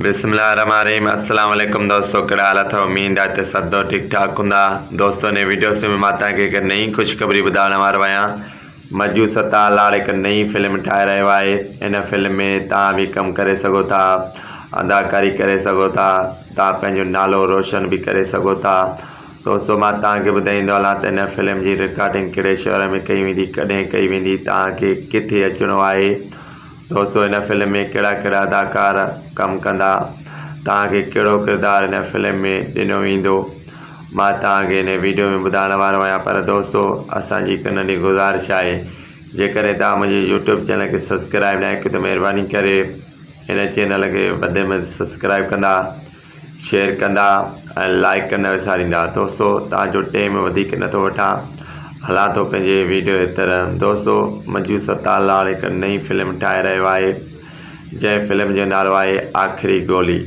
बिस्मिल्लाहिर्रहमानिर्रहीम। अस्सलाम वालेकुम दोस्तों, कड़ा हाल अथव? उम्मीद आहे त सभु ठीक ठाक हूंदा। दोस्तों ने वीडियो से मां तव्हांखे हिकु नई ख़ुशख़बरी ॿुधाइण वारो आहियां। मजू सतालाड़ हिकु नई फिल्म ठाहे रहियो आहे। इन फिल्म में तव्हां बि कमु करे सघो था, अदाकारी करे सघो था, तव्हां पंहिंजो नालो रोशन बि करे सघो था। दोस्तों मां तव्हांखे ॿुधाईंदो हलां त इन फिल्म जी रिकॉर्डिंग कहिड़े शहर में कई वेंदी, कॾहिं कई वेंदी, तव्हांखे किथे अचिणो आहे। दोस्तों इन फिल्म में कहिड़ा कहिड़ा अदाकार कमु कंदा, तव्हांखे कहिड़ो किरदारु इन फिल्म में ॾिनो वेंदो, मां तव्हांखे इन वीडियो में ॿुधाइण वारो आहियां। पर दोस्तों असांजी हिकु नंढी गुज़ारिश आहे, जेकॾहिं तव्हां मुंहिंजे यूट्यूब चैनल खे सब्सक्राइब न कयो त महिरबानी करे इन चैनल खे वधि में सब्सक्राइब कंदा, शेयर कंदा ऐं लाइक कंदा विसारींदा। दोस्तों तव्हांजो टाइम वधीक नथो वठां, हलां थो पंहिंजे वीडियो जी तरह। दोस्तों मजू सतालाड़ हिकु नई फिल्म ठाहे रहियो आहे, जंहिं फिल्म जो नालो आहे आख़िरी गोली।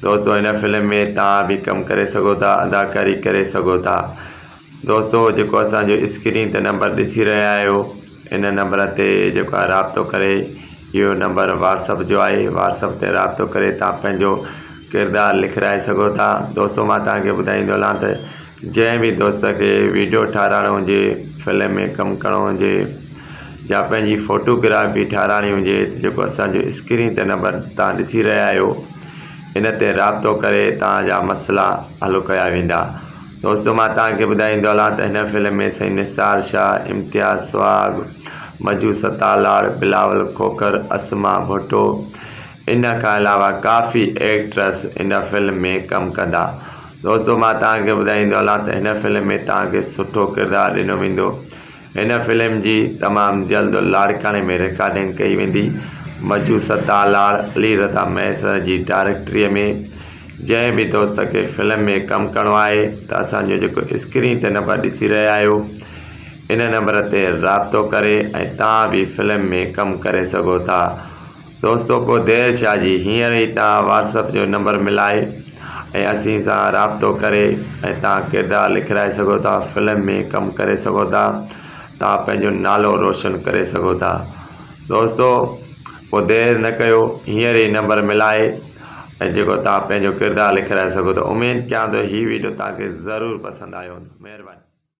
दोस्तों इन फिल्म में तव्हां बि कमु करे सघो था, अदाकारी करे सघो था। दोस्तों जेको असांजो स्क्रीन ते नंबर ॾिसी रहिया आहियो, इन नंबर ते जेको आहे राब्तो करे, इहो नंबर व्हाट्सअप जो आहे। व्हाट्सअप ते राब्तो करे तव्हां पंहिंजो किरदारु लिखाए सघो था। दोस्तों मां तव्हांखे ॿुधाईंदो हलां त जंहिं बि दोस्त खे वीडियो ठाराहिणो हुजे, फिल्म में कमु करिणो हुजे या पंहिंजी फ़ोटोग्राफी ठाराहिणी हुजे, जेको असांजो स्क्रीन ते नंबर तव्हां ॾिसी रहिया आहियो, इन ते राब्तो करे तव्हांजा मसइला हल कया वेंदा। दोस्तों मां तव्हांखे ॿुधाईंदो हलां त हिन फिल्म में साईं निसार शाह, इम्तियाज़ सुहाग, मजू सतालाड़, बिलावल खोखर, असमा भुट्टो, इन खां अलावा काफ़ी एक्ट्रेस इन फिल्म में कमु कंदा। दोस्तों मां तव्हांखे ॿुधाईंदो हलां त हिन फिल्म में तव्हांखे सुठो किरदारु ॾिनो वेंदो। हिन फिल्म जी तमामु जल्द लाड़काने में रिकॉर्डिंग कई वेंदी, मजू सतालाड़ अली रज़ा मैसर जी डायरेक्टरीअ में। जंहिं बि दोस्त खे फिल्म में कमु करिणो आहे त असांजो जेको स्क्रीन ते नंबर ॾिसी रहिया आहियो, इन नंबर ते राब्तो करे ऐं तव्हां बि फिल्म में कमु करे सघो था। दोस्तों को देरि छा जी, हींअर ई तव्हां व्हाट्सअप जो नंबर मिलाए ऐं असीं सां राब्तो करे ऐं तव्हां किरदारु लिखाए सघो था, फिल्म में कमु करे सघो था, तव्हां पंहिंजो नालो रोशन करे सघो था। दोस्तों पोइ देरि न कयो, हींअर ई नंबर मिलाए ऐं जेको तव्हां पंहिंजो किरदारु लिखाए सघो था। उमेदु कयां थो हीअ वीडियो तव्हांखे ज़रूरु पसंदि आयो। महिरबानी।